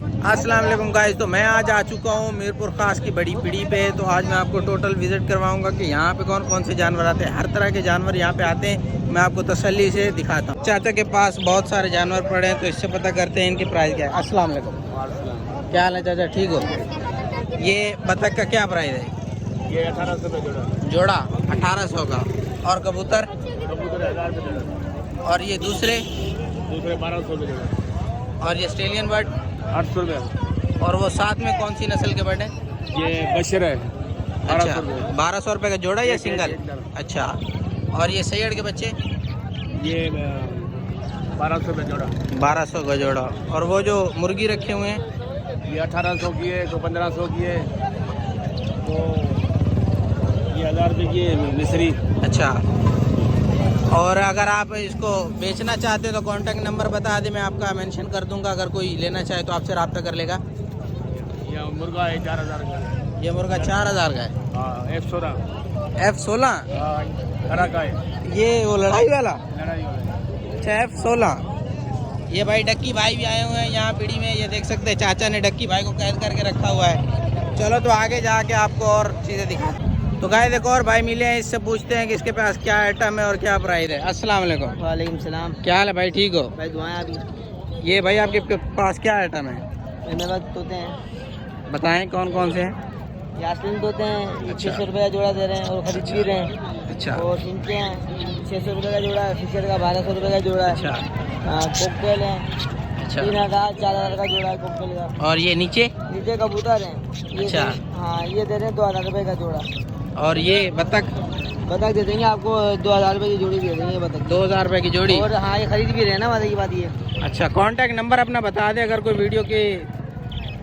अस्सलाम वालेकुम गाइस। तो मैं आज आ चुका हूँ मीरपुर खास की बड़ी पीढ़ी पे। तो आज मैं आपको टोटल विजिट करवाऊंगा कि यहाँ पे कौन कौन से जानवर आते हैं। हर तरह के जानवर यहाँ पे आते हैं, मैं आपको तसल्ली से दिखाता हूँ। चाचा के पास बहुत सारे जानवर पड़े हैं, तो इससे पता करते हैं इनकी प्राइस क्या है। अस्सलाम वालेकुम, क्या हाल है चाचा, ठीक हो? ये बतख का क्या प्राइस है? ये 1800 का जोड़ा 1800 का। और कबूतर? कबूतर 1000 रुपये जोड़ा। और ये दूसरे 1200 रुपये जोड़ा। और ये ऑस्ट्रेलियन बर्ड 800 रुपये। और वो साथ में कौन सी नस्ल के बर्ड है? ये बशर है। अच्छा, 1200 रुपये का जोड़ा या सिंगल? अच्छा। और ये सैयड के बच्चे? ये 1200 रुपये जोड़ा। 1200 का जोड़ा। और वो जो मुर्गी रखे हुए हैं? ये 1800 की है, तो 1500 की है, तो ये 1000 रुपये की है मिस्री। अच्छा। और अगर आप इसको बेचना चाहते हैं तो कांटेक्ट नंबर बता दें, मैं आपका मेंशन कर दूंगा। अगर कोई लेना चाहे तो आपसे रब्ता कर लेगा। ये मुर्गा है 4000 का। ये मुर्गा 4000 का है। हाँ, F16। F16? हाँ, तरह का है। ये वो लड़ाई वाला? लड़ाई वाला। अच्छा, F16। ये भाई डक्की भाई भी आए हुए हैं यहाँ पीढ़ी में। ये देख सकते हैं चाचा ने डक्की भाई को कैद करके रखा हुआ है। चलो तो आगे जाके आपको और चीज़ें दिखाते हैं। तो गाय देखो और भाई मिले हैं, इससे पूछते हैं कि इसके पास क्या आइटम है और क्या प्राइस है। अस्सलाम वालेकुम। वालेकुम सलाम। क्या हाल है भाई, ठीक हो? भाई दुआएं आपकी। ये भाई आपके पास क्या आइटम है? मेरे पास तोते हैं। बताएं कौन कौन से हैं? यास्मीन तोते हैं, अच्छा। 600 रुपये का जोड़ा दे रहे हैं और खरीद भी रहे हैं। अच्छा। और इनके हैं 600 रुपये का जोड़ा है, फिशर का 1200 रुपये का जोड़ा है। अच्छा। कोकटेल है अच्छा। 3000 4000 का जोड़ा है कोकटेल का। और ये नीचे? नीचे कबूतर हैं ये अच्छा। हाँ, ये दे रहे हैं 2000 रुपये का जोड़ा। और ये बतख? बतख दे देंगे आपको 2000 रुपये की जोड़ी दे देंगे बतख। 2000 रुपये की जोड़ी? और हाँ, ये खरीद भी रहे हैं ना, वादा की बात ये। अच्छा, कांटेक्ट नंबर अपना बता दे, अगर कोई वीडियो के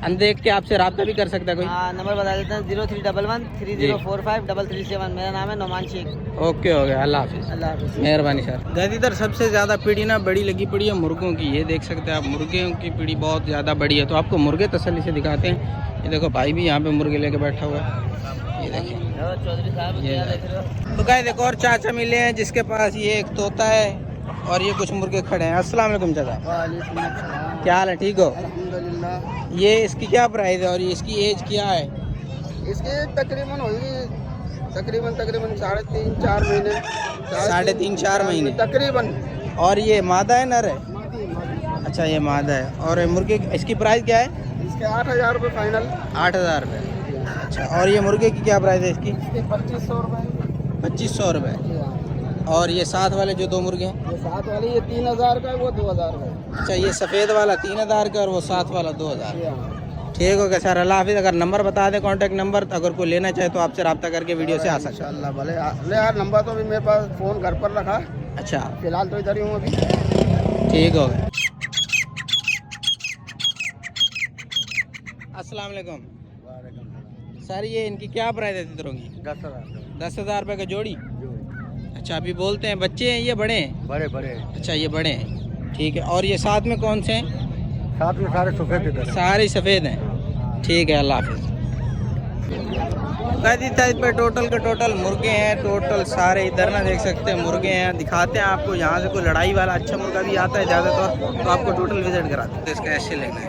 अनदेख के आपसे रब्ता भी कर सकता है कोई। हाँ, नंबर बता देते हैं 0311 3045 337। मेरा नाम है नोमान शेख। ओके, हो गया, अल्लाह हाफिज़। अल्लाह हाफिज़। मेहरबानी सर। गैस इधर सबसे ज़्यादा पीढ़ी ना बड़ी लगी पड़ी है मुर्गों की। ये देख सकते हैं आप, मुर्गियों की पीढ़ी बहुत ज़्यादा बड़ी है। तो आपको मुर्गे तसल्ली से दिखाते हैं। ये देखो भाई भी यहाँ पे मुर्गे लेके बैठा हुआ है, ये देखिए। चौधरी साहब ये क्या देख रहे हो? तो गाय देखो और चाचा मिले हैं जिसके पास ये एक तोता है और ये कुछ मुर्गे खड़े हैं। अस्सलाम वालेकुम चाचा, क्या हाल है, ठीक हो? अल्हम्दुलिल्लाह। ये इसकी क्या प्राइस है और ये इसकी एज क्या है? इसके तकरीबन होगी तकरीबन 3.5-4 महीने। 3.5-4 महीने तकरीबन। और ये मादा है नर है? अच्छा, ये मादा है। और मुर्गे इसकी प्राइस क्या है? इसके 8000 रुपये फाइनल। 8000 रुपये। अच्छा। और ये मुर्गे की क्या प्राइस है इसकी? 2500 रुपये। 2500 रुपये। और ये साथ वाले जो दो मुर्गे हैं? ये साथ वाली ये 3000 का है, वो 2000 का है। अच्छा, ये सफ़ेद वाला 3000 का और वो साथ वाला 2000। ठीक हो गया सर, अल्लाह हाफिज़। अगर नंबर बता दें, कांटेक्ट नंबर, तो अगर कोई लेना चाहे तो आपसे रब्ता करके वीडियो से आ सकता है। इंशाल्लाह भले ले यार, नंबर तो भी मेरे पास फ़ोन घर पर रखा। अच्छा, फिलहाल तो इधर ही हूँ अभी। ठीक हो गया। अस्सलाम वालेकुम सर, ये इनकी क्या प्राइस है तितरों की? 10,000 रुपये का जोड़ी। अच्छा, अभी बोलते हैं बच्चे हैं ये बड़े हैं? बड़े बड़े। अच्छा, ये बड़े हैं, ठीक है। और ये साथ में कौन से हैं? साथ में सारे सफ़ेद। सारे सफ़ेद हैं, ठीक है, अल्लाह हाफिज़। साइज पे टोटल के टोटल मुर्गे हैं, टोटल सारे इधर ना देख सकते हैं मुर्गे हैं। दिखाते हैं आपको, यहाँ से कोई लड़ाई वाला अच्छा मुर्गा भी आता है ज़्यादातर, तो आपको टोटल विजिट कराते हैं। तो इसका ऐसे लेना है।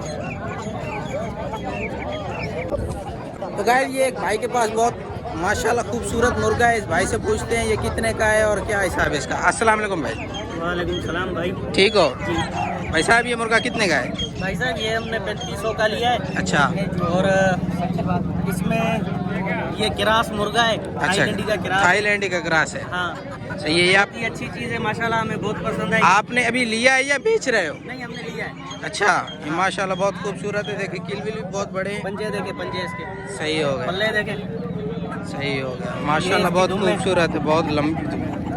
तो गाइस ये एक भाई के पास बहुत माशाल्लाह खूबसूरत मुर्गा है। इस भाई से पूछते हैं ये कितने का है और क्या हिसाब है इसका। अस्सलाम वालेकुम भाई। वालेकुम सलाम भाई। ठीक हो भाई साहब? ये मुर्गा कितने का है? भाई साहब ये हमने 3500 का लिया है। अच्छा। और इसमें ये क्रास मुर्गा है, अच्छा, थाईलैंडी का क्रास। थाईलैंडी का ग्रास है। हाँ, सही है। ये आप ये अच्छी चीज़ है माशाल्लाह, हमें बहुत पसंद है। आपने अभी लिया है या बेच रहे हो? नहीं, हमने लिया है। अच्छा, ये माशाल्लाह बहुत खूबसूरत है। देखिए किल बिल भी बहुत बड़े हैं। पंजे देखे, पंजे इसके सही हो गया, पल्ले देखे। सही हो गया माशाल्लाह, बहुत खूबसूरत है, बहुत लंबी।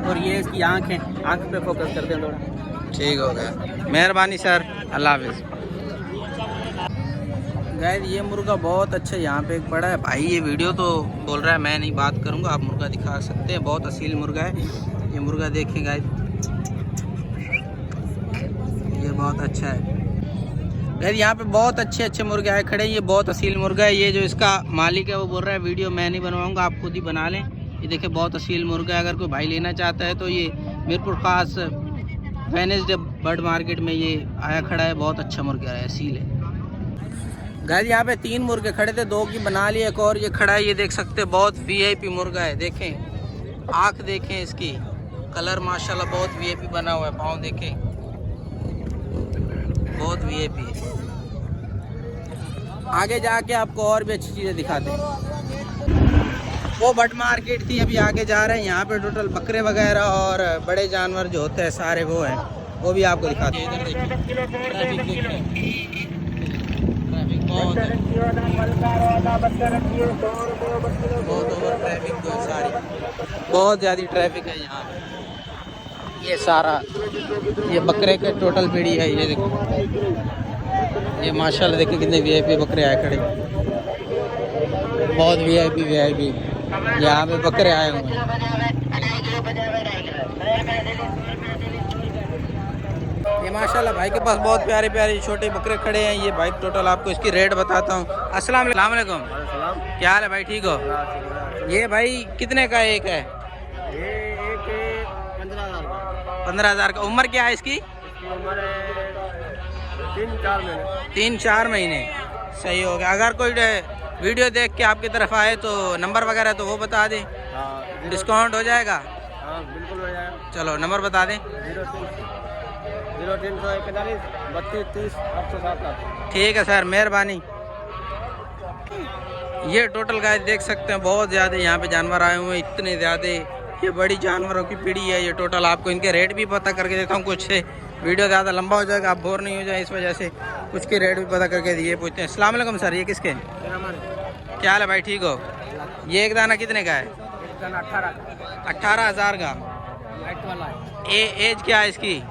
और ये इसकी आँख है, आँख पे फोकस करते हैं थोड़ा। ठीक हो गया, मेहरबानी सर, अल्लाह हाफिज़। गाइस ये मुर्गा बहुत अच्छा यहाँ पे एक पड़ा है भाई। ये वीडियो तो बोल रहा है मैं नहीं बात करूँगा, आप मुर्गा दिखा सकते हैं। बहुत असील मुर्गा है ये मुर्गा, देखें गाइस, ये बहुत अच्छा है। गाइस यहाँ पे बहुत अच्छे अच्छे मुर्गे आए खड़े हैं। ये बहुत असील मुर्गा है। ये जो इसका मालिक है वो बोल रहा है वीडियो मैं नहीं बनवाऊँगा, आप खुद ही बना लें। ये देखिए बहुत असील मुर्गा है। अगर कोई भाई लेना चाहता है तो ये मीरपुर खास वेडनेसडे बर्ड मार्केट में ये आया खड़ा है। बहुत अच्छा मुर्गा है, असील है। गाइस यहाँ पे 3 मुर्गे खड़े थे, 2 की बना लिए, एक और ये खड़ा है, ये देख सकते हैं बहुत वीआईपी मुर्गा है। देखें आँख देखें इसकी, कलर माशाल्लाह बहुत वीआईपी बना हुआ है, पाँव देखें बहुत वीआईपी है। आगे जाके आपको और भी अच्छी चीज़ें दिखाते हैं। वो बट मार्केट थी, अभी आगे जा रहे हैं। यहाँ पे टोटल बकरे वगैरह और बड़े जानवर जो होते हैं सारे वो हैं, वो भी आपको दिखाते हैं। इधर देखिए ट्रैफिक देख रहे हैं, ट्रैफिक बहुत है, बहुत ओवर ट्रैफिक है सारी, बहुत ज़्यादा ट्रैफिक है यहाँ पे। ये सारा ये बकरे के टोटल पीढ़ी है, ये देखो, ये माशाल्लाह देखिए कितने वीआईपी बकरे आए खड़े, बहुत वीआईपी यहाँ पे बकरे आए हुए हैं। ये माशाल्लाह भाई के पास बहुत प्यारे प्यारे छोटे बकरे खड़े हैं। ये भाई टोटल आपको इसकी रेट बताता हूँ। अस्सलाम वालेकुम, क्या हाल है भाई, ठीक हो? ये भाई कितने का एक है? ये एक 15,000 का। 15,000 का। उम्र क्या है इसकी? उम्र 3-4 महीने। 3-4 महीने, सही हो गया। अगर कोई वीडियो देख के आपकी तरफ आए तो नंबर वगैरह तो वो बता दें, डिस्काउंट हो जाएगा? हाँ बिल्कुल हो जाएगा। चलो नंबर बता दें। 0341 32 30 807। ठीक है सर, मेहरबानी। ये टोटल गाय देख सकते हैं बहुत ज़्यादा यहाँ पे जानवर आए हुए हैं, इतने ज़्यादा। ये बड़ी जानवरों की पीढ़ी है। ये टोटल आपको इनके रेट भी पता करके देता हूँ। कुछ से वीडियो ज़्यादा लंबा हो जाएगा, आप बोर नहीं हो जाए, इस वजह से कुछ के रेट भी पता करके दिए पूछते हैं। अस्सलाम वालेकुम सर, ये किसके? क्या हाल है भाई, ठीक हो? ये एक दाना कितने का है? 18,000 का। एज क्या है इसकी?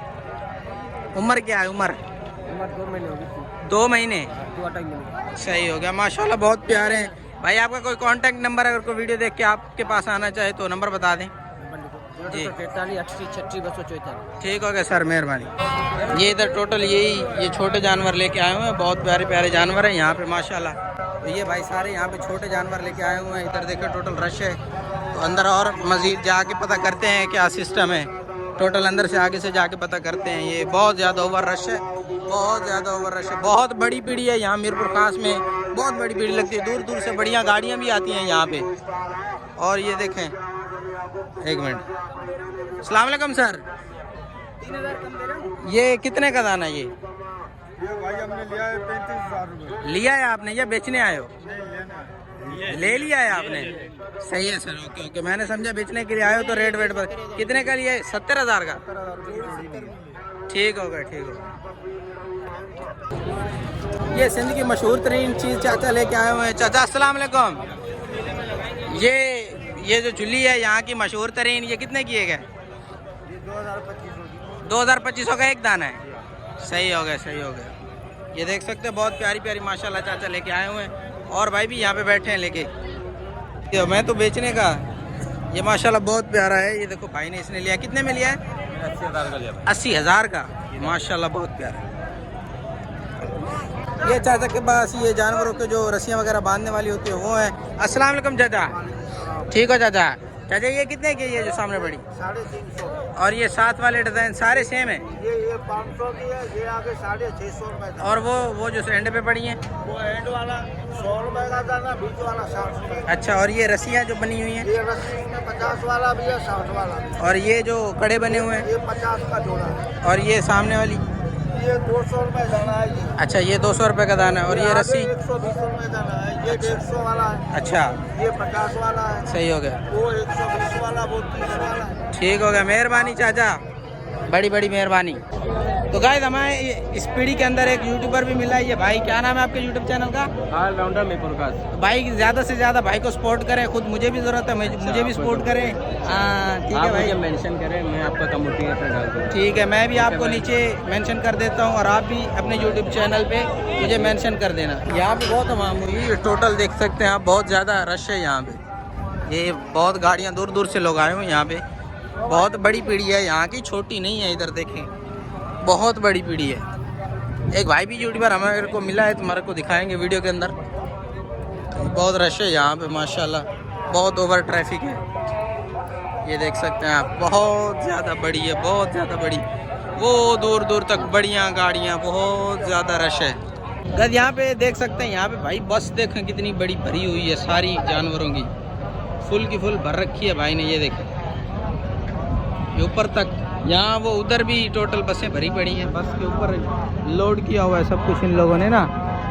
उम्र क्या है? उम्र 2 महीने होगी। 2 महीने, 2 महीने। सही हो गया। माशाल्लाह बहुत प्यारे हैं भाई। आपका कोई कांटेक्ट नंबर अगर कोई वीडियो देख के आपके पास आना चाहे तो नंबर बता दें। जी 43 80 36 244। ठीक हो गया सर, मेहरबानी। ये इधर टोटल ये छोटे जानवर लेके आए हुए हैं, बहुत प्यारे प्यारे जानवर हैं यहाँ पे माशाल्लाह। तो ये भाई सारे यहाँ पे छोटे जानवर लेके आए हुए हैं। इधर देखिए टोटल रश है, तो अंदर और मज़ीद जाके पता करते हैं क्या सिस्टम है। टोटल अंदर से आगे से जाके पता करते हैं। ये बहुत ज़्यादा ओवर रश है, बहुत ज़्यादा ओवर रश है। बहुत बड़ी पीढ़ी है यहाँ मीरपुर खास में, बहुत बड़ी भीड़ लगती है, दूर दूर से बढ़िया गाड़ियाँ भी आती हैं यहाँ पे। और ये देखें, एक मिनट, अस्सलाम वालेकुम सर, 3000 कम दे रहे हो? ये कितने का दाना? ये भाई हमने लिया है 35,000 रुपये। लिया है आपने या बेचने आए हो? ले लिया है आपने, सही है सर, ओके ओके। मैंने समझा बेचने के लिए आए हो तो रेट वेट पर। कितने का लिया है? 70,000 का। ठीक हो गया, ठीक हो। ये सिंध की मशहूर तरीन चीज़ चाचा लेके आए हुए हैं। चाचा अस्सलाम वालेकुम, ये जो चुल्ली है यहाँ की मशहूर तरीन, ये कितने की है? 2,2500 का एक दाना है। सही हो गया, सही हो गया। ये देख सकते हैं बहुत प्यारी प्यारी माशाल्लाह चाचा लेके आए हुए हैं, और भाई भी यहाँ पे बैठे हैं लेके। ये मैं तो बेचने का, ये माशाल्लाह बहुत प्यारा है। ये देखो भाई ने इसने लिया, कितने में लिया है? 80,000 का लिया। 80,000 का, माशाल्लाह बहुत प्यारा। ये चाचा के पास ये जानवरों के जो रस्सियाँ वगैरह बांधने वाली होती है वो है। अस्सलाम वालेकुम चाचा, ठीक हो चाचा? चाचा ये कितने की है जो सामने बड़ी? 350। और ये साथ वाले डिज़ाइन सारे सेम है? ये 500 की है, ये आगे 650 रुपए। और वो जो एंड पे पड़ी हैं? वो एंड वाला 100 रुपए का दाना, बीच वाला 60 रुपए। अच्छा, और ये रस्सियाँ जो बनी हुई हैं? ये रस्सी में 50 वाला भी है, 60 वाला भी है। और ये जो कड़े बने हुए हैं? ये 50 का जोड़ा है। और ये सामने वाली? ये 200 रुपए दाना है ये। अच्छा, ये 200 रुपए का दाना है। और ये रस्सी? 120 रुपए दाना है। ये 150 वाला है। अच्छा, ये 50 वाला है। सही हो गया, वो 120 वाला, वो 30 वाला है। ठीक हो गया, मेहरबानी चाचा, बड़ी बड़ी मेहरबानी। तो गाइस हमें इस पीढ़ी के अंदर एक यूट्यूबर भी मिला है। ये भाई, क्या नाम है आपके यूट्यूब चैनल का? ऑल राउंडर मीरपुर खास। भाई ज़्यादा से ज़्यादा भाई को सपोर्ट करें, खुद मुझे भी ज़रूरत है, मुझे भी सपोर्ट करें। ठीक है भाई, मेंशन करें, मैं आपका कमेंटी पे डाल दूँगा। ठीक है, मैं भी आपको नीचे मेंशन कर देता हूँ, और आप भी अपने यूट्यूब चैनल पे मुझे मेंशन कर देना। यहाँ पे बहुत तमाम हुई है, टोटल देख सकते हैं आप, बहुत ज़्यादा रश है यहाँ पे। ये बहुत गाड़ियाँ दूर दूर से लोग आए हुए हैं यहाँ पे। बहुत बड़ी पीढ़ी है यहाँ की, छोटी नहीं है। इधर देखें, बहुत बड़ी पीढ़ी है। एक भाई भी यूट्यूबर हमारे को मिला है, तुम्हारे को दिखाएंगे वीडियो के अंदर। बहुत रश है यहाँ पे माशाल्लाह, बहुत ओवर ट्रैफिक है। ये देख सकते हैं आप, बहुत ज़्यादा बड़ी है, बहुत ज़्यादा बड़ी। वो दूर दूर तक बढ़िया गाड़ियाँ, बहुत ज़्यादा रश है। गद यहाँ पे देख सकते हैं, यहाँ पे भाई बस देखें कितनी बड़ी भरी हुई है सारी जानवरों की, फुल की फुल भर रखी है भाई ने। ये देखें ये ऊपर तक, यहाँ वो उधर भी टोटल बसें भरी पड़ी हैं, बस के ऊपर लोड किया हुआ है सब कुछ इन लोगों ने ना।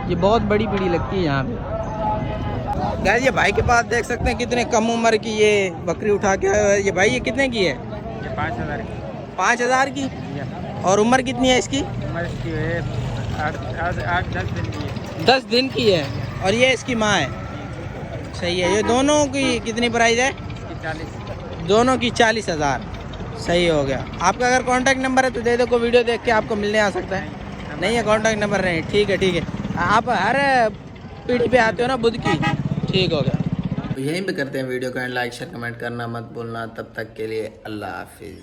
ये बहुत बड़ी बड़ी लगती है यहाँ पे। गाइस ये भाई के पास देख सकते हैं कितने कम उम्र की ये बकरी उठा के आया है। ये भाई ये कितने की है? ये 5000 की। 5000 की। और उम्र कितनी है इसकी? उम्र इसकी है 8-10 दिन की है। 10 दिन की है। और ये इसकी माँ है। सही है। ये दोनों की कितनी प्राइस है? इसकी 40। दोनों की 40,000। सही हो गया। आपका अगर कांटेक्ट नंबर है तो दे दो, को वीडियो देख के आपको मिलने आ सकता है। नहीं है कांटेक्ट नंबर? नहीं, ठीक है ठीक है। आप हर पीढ़ी पे आते हो ना बुध की? ठीक हो गया। तो यहीं पे करते हैं वीडियो का, लाइक शेयर कमेंट करना मत भूलना। तब तक के लिए अल्लाह हाफिज़।